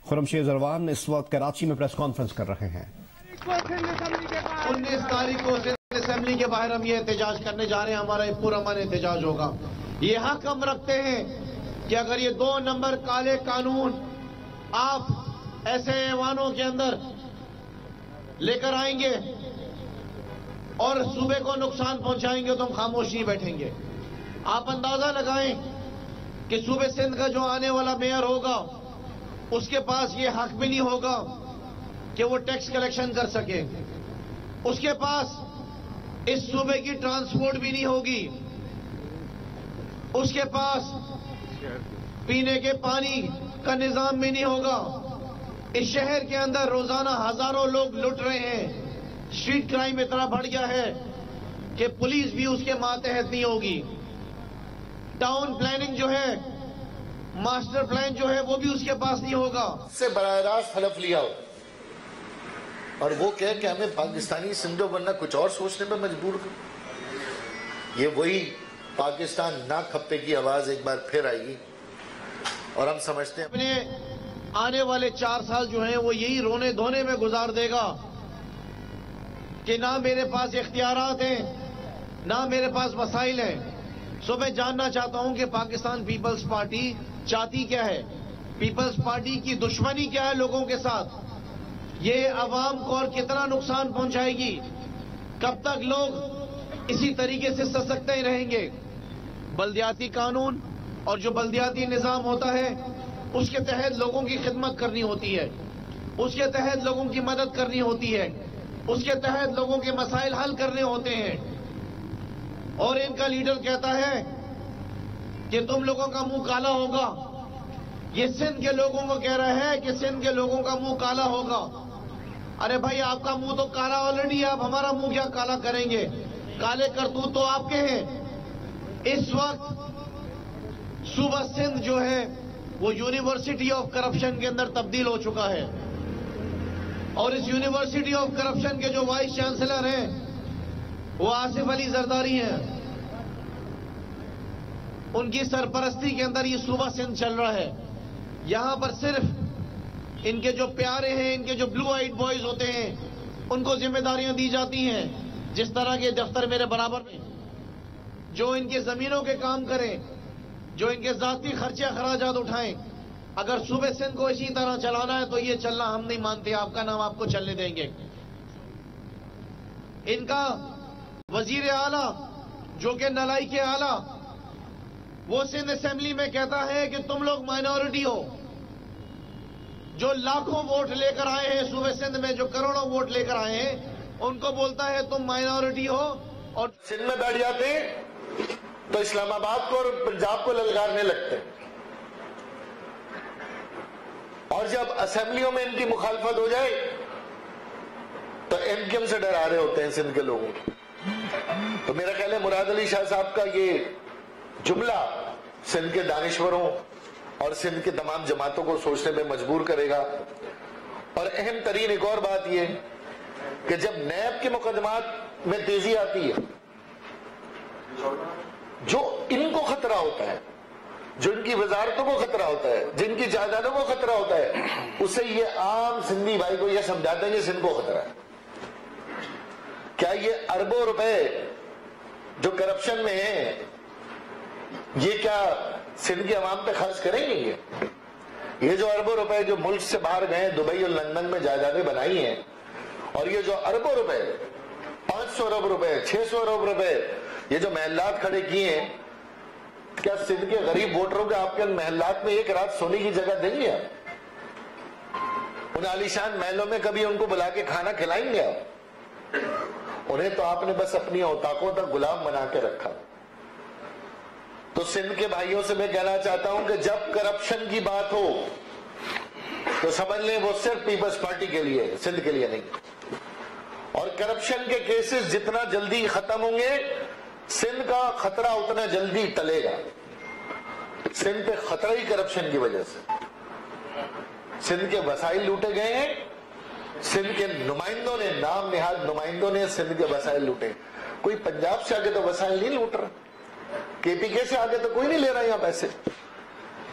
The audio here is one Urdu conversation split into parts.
خرمشید زروان اس وقت کراچی میں پریس کانفرنس کر رہے ہیں۔ 19 تاریخ کو سندھ اسمبلی کے باہر ہم یہ احتجاج کرنے جا رہے ہیں، ہمارا ایک پرامن احتجاج ہوگا۔ یہ حق ہم رکھتے ہیں کہ اگر یہ 2 نمبر کالے قانون آپ ایسے ایوانوں کے اندر لے کر آئیں گے اور صوبے کو نقصان پہنچائیں گے تو ہم خاموش نہیں بیٹھیں گے۔ آپ اندازہ لگائیں کہ صوبے سندھ کا جو آنے والا میئر ہوگا اس کے پاس یہ حق بھی نہیں ہوگا کہ وہ ٹیکس کلیکشن کر سکے، اس کے پاس اس صوبے کی ٹرانسپورٹ بھی نہیں ہوگی، اس کے پاس پینے کے پانی کا نظام بھی نہیں ہوگا۔ اس شہر کے اندر روزانہ ہزاروں لوگ لٹ رہے ہیں، اسٹریٹ کرائم اتنا بڑھ گیا ہے کہ پولیس بھی اس کے ماتحت نہیں ہوگی۔ ٹاؤن پلاننگ جو ہے، ماسٹر پلان جو ہے، وہ بھی اس کے پاس نہیں ہوگا۔ سے براہ راست حلف لیا ہو اور وہ کہے کہ ہمیں پاکستانی سمجھو ورنہ کچھ اور سوچنے میں مجبور کر، یہ وہی پاکستان نہ کھپے کی آواز ایک بار پھر آئے گی اور ہم سمجھتے ہیں اپنے آنے والے 4 سال جو ہیں وہ یہی رونے دھونے میں گزار دے گا کہ نہ میرے پاس اختیارات ہیں، نہ میرے پاس وسائل ہیں۔ سو میں جاننا چاہتا ہوں کہ پاکستان پیپلز پارٹی چاہتی کیا ہے، پیپلز پارٹی کی دشمنی کیا ہے لوگوں کے ساتھ، یہ عوام کو اور کتنا نقصان پہنچائے گی، کب تک لوگ اسی طریقے سے سسکتے ہی رہیں گے۔ بلدیاتی قانون اور جو بلدیاتی نظام ہوتا ہے اس کے تحت لوگوں کی خدمت کرنی ہوتی ہے، اس کے تحت لوگوں کی مدد کرنی ہوتی ہے، اس کے تحت لوگوں کے مسائل حل کرنے ہوتے ہیں، اور ان کا لیڈر کہتا ہے کہ تم لوگوں کا منہ کالا ہوگا۔ یہ سندھ کے لوگوں کو کہہ رہا ہے کہ سندھ کے لوگوں کا منہ کالا ہوگا۔ ارے بھائی، آپ کا منہ تو کالا آلریڈی ہے، آپ ہمارا منہ کیا کالا کریں گے؟ کالے کرتوت تو آپ کے ہیں۔ اس وقت صوبہ سندھ جو ہے وہ یونیورسٹی آف کرپشن کے اندر تبدیل ہو چکا ہے، اور اس یونیورسٹی آف کرپشن کے جو وائس چانسلر ہیں وہ آصف علی زرداری ہیں، ان کی سرپرستی کے اندر یہ صوبہ سندھ چل رہا ہے۔ یہاں پر صرف ان کے جو پیارے ہیں، ان کے جو بلو آئیڈ بوائز ہوتے ہیں، ان کو ذمہ داریاں دی جاتی ہیں، جس طرح کے دفتر میرے برابر میں، جو ان کی زمینوں کے کام کریں، جو ان کے ذاتی خرچے اخراجات اٹھائیں۔ اگر صوبے سندھ کو اسی طرح چلانا ہے تو یہ چلنا ہم نہیں مانتے، آپ کا نام آپ کو چلنے دیں گے۔ ان کا وزیر اعلیٰ جو کہ نلائی کے اعلیٰ، وہ سندھ اسمبلی میں کہتا ہے کہ تم لوگ مائنورٹی ہو، جو لاکھوں ووٹ لے کر آئے ہیں صوبے سندھ میں، جو کروڑوں ووٹ لے کر آئے ہیں، ان کو بولتا ہے تم مائنورٹی ہو، اور سندھ میں بیٹھ جاتے تو اسلام آباد کو اور پنجاب کو للکارنے لگتے، اور جب اسمبلیوں میں ان کی مخالفت ہو جائے تو ایم کیو ایم سے ڈرا رہے ہوتے ہیں سندھ کے لوگوں کو۔ تو میرا خیال ہے مراد علی شاہ صاحب کا یہ جملہ سندھ کے دانشوروں اور سندھ کے تمام جماعتوں کو سوچنے میں مجبور کرے گا۔ اور اہم ترین ایک اور بات یہ کہ جب نیب کے مقدمات میں تیزی آتی ہے، جو ان کو خطرہ ہوتا ہے، جو ان کی وزارتوں کو خطرہ ہوتا ہے، جن کی جائیدادوں کو خطرہ ہوتا ہے، اسے یہ عام سندھی بھائی کو یہ سمجھاتے ہیں کہ سندھ کو خطرہ ہے۔ کیا یہ اربوں روپے جو کرپشن میں ہیں، یہ کیا سندھ کے عوام پہ خرچ کریں گے؟ یہ جو اربوں روپے جو ملک سے باہر گئے، دبئی اور لندن میں جائیدادیں بنائی ہیں، اور یہ جو اربوں روپے، 500 ارب روپے، 600 ارب روپے، یہ جو محلات کھڑے کیے ہیں، کیا سندھ کے غریب ووٹروں کے آپ کے محلات میں ایک رات سونے کی جگہ دیں گے آپ؟ ان عالیشان محلوں میں کبھی ان کو بلا کے کھانا کھلائیں گے آپ؟ انہیں تو آپ نے بس اپنی اوتاقوں تک غلام بنا کے رکھا۔ تو سندھ کے بھائیوں سے میں کہنا چاہتا ہوں کہ جب کرپشن کی بات ہو تو سمجھ لیں وہ صرف پیپلز پارٹی کے لیے، سندھ کے لیے نہیں۔ اور کرپشن کے کیسز جتنا جلدی ختم ہوں گے، سندھ کا خطرہ اتنا جلدی ٹلے گا۔ سندھ پہ خطرہ ہی کرپشن کی وجہ سے، سندھ کے وسائل لوٹے گئے ہیں، سندھ کے نمائندوں نے، نام نہاد نمائندوں نے سندھ کے وسائل لوٹے۔ کوئی پنجاب سے آگے تو وسائل نہیں لوٹ رہا، کے پی کے سے آگے تو کوئی نہیں لے رہا یہاں پیسے۔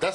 10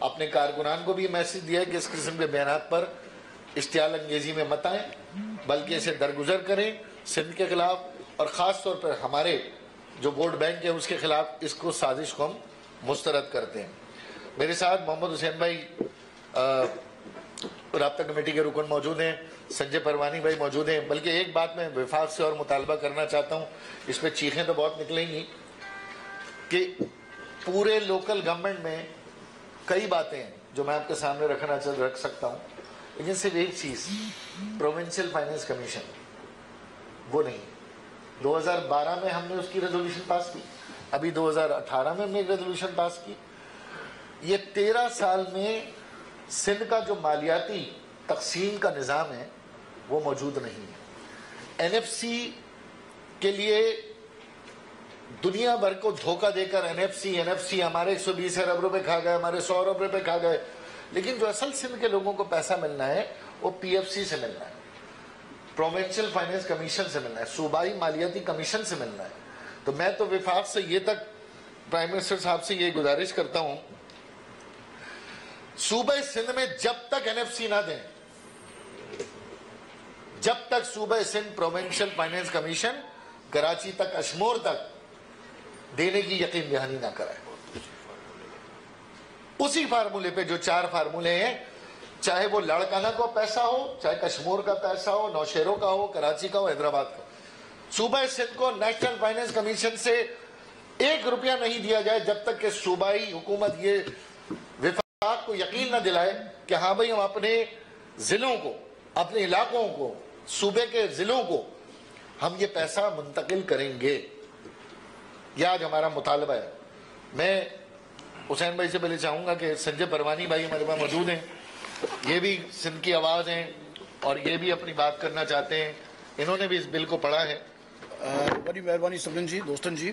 اپنے کارکنان کو بھی میسج دیا ہے کہ اس قسم کے بیانات پر اشتعال انگیزی میں مت آئیں، بلکہ اسے درگزر کریں سندھ کے خلاف، اور خاص طور پر ہمارے جو ووٹ بینک ہے اس کے خلاف اس کو سازش کو ہم مسترد کرتے ہیں۔ میرے ساتھ محمد حسین بھائی رابطہ کمیٹی کے رکن موجود ہیں، سنجے پروانی بھائی موجود ہیں، بلکہ ایک بات میں وفاق سے اور مطالبہ کرنا چاہتا ہوں، اس پہ چیخیں تو بہت نکلیں گی، کہ پورے لوکل گورنمنٹ میں کئی باتیں ہیں جو میں آپ کے سامنے رکھ سکتا ہوں، لیکن صرف ایک چیز، پروونشل فائنانس کمیشن وہ نہیں۔ 2012 میں ہم نے اس کی ریزولوشن پاس کی، ابھی 2018 میں ہم نے ایک ریزولوشن پاس کی۔ یہ 13 سال میں سندھ کا جو مالیاتی تقسیم کا نظام ہے وہ موجود نہیں ہے۔ این ایف سی کے لیے دنیا بھر کو دھوکہ دے کر این ایف سی ہمارے 120 ارب روپے کھا گئے، ہمارے 100 ارب روپے کھا گئے، لیکن جو اصل سندھ کے لوگوں کو پیسہ ملنا ہے وہ پی ایف سی سے ملنا ہے، پروونشل فائنانس کمیشن سے ملنا ہے، صوبائی مالیاتی کمیشن سے ملنا ہے۔ تو میں تو وفاق سے یہ تک پرائم منسٹر صاحب سے یہ گزارش کرتا ہوں، صوبہ سندھ میں جب تک این ایف سی نہ دیں، جب تک صوبہ Sindh provincial finance commission Karachi تک اشمور تک دینے کی یقین دہانی نہ کرائے، اسی فارمولے پہ جو 4 فارمولے ہیں، چاہے وہ لڑکانہ کو پیسہ ہو، چاہے کشمور کا پیسہ ہو، نوشہروں کا ہو، کراچی کا ہو، حیدرآباد کا، صوبہ سندھ کو نیشنل فائنانس کمیشن سے 1 روپیہ نہیں دیا جائے جب تک کہ صوبائی حکومت یہ وفاق کو یقین نہ دلائے کہ ہاں بھئی ہم اپنے ضلعوں کو، اپنے علاقوں کو، صوبے کے ضلعوں کو ہم یہ پیسہ منتقل کریں گے۔ یہ آج ہمارا مطالبہ ہے۔ میں حسین بھائی سے پہلے چاہوں گا کہ سنجے پروانی بھائی ہمارے پاس موجود ہیں، یہ بھی سندھ کی آواز ہیں اور یہ بھی اپنی بات کرنا چاہتے ہیں، انہوں نے بھی اس بل کو پڑھا ہے۔ بڑی مہربانی سبھن جی، دوستن جی،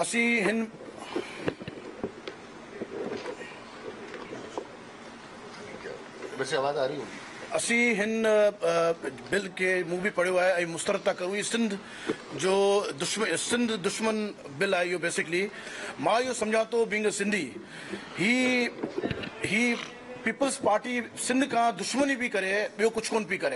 اسی ہن ویسے آواز آ رہی ہوگی۔ اسی ہن بل کے مو بھی پڑھو ہے، مسترد تا کروں، سندھ جو سندھ دشمن بل ہے، بیسکلی ماں یہ سمجھا تو بینگ اے سندھی ہی پیپلز پارٹی سندھ کا دشمنی بھی کرے، بیو کچھ کون بھی کرے۔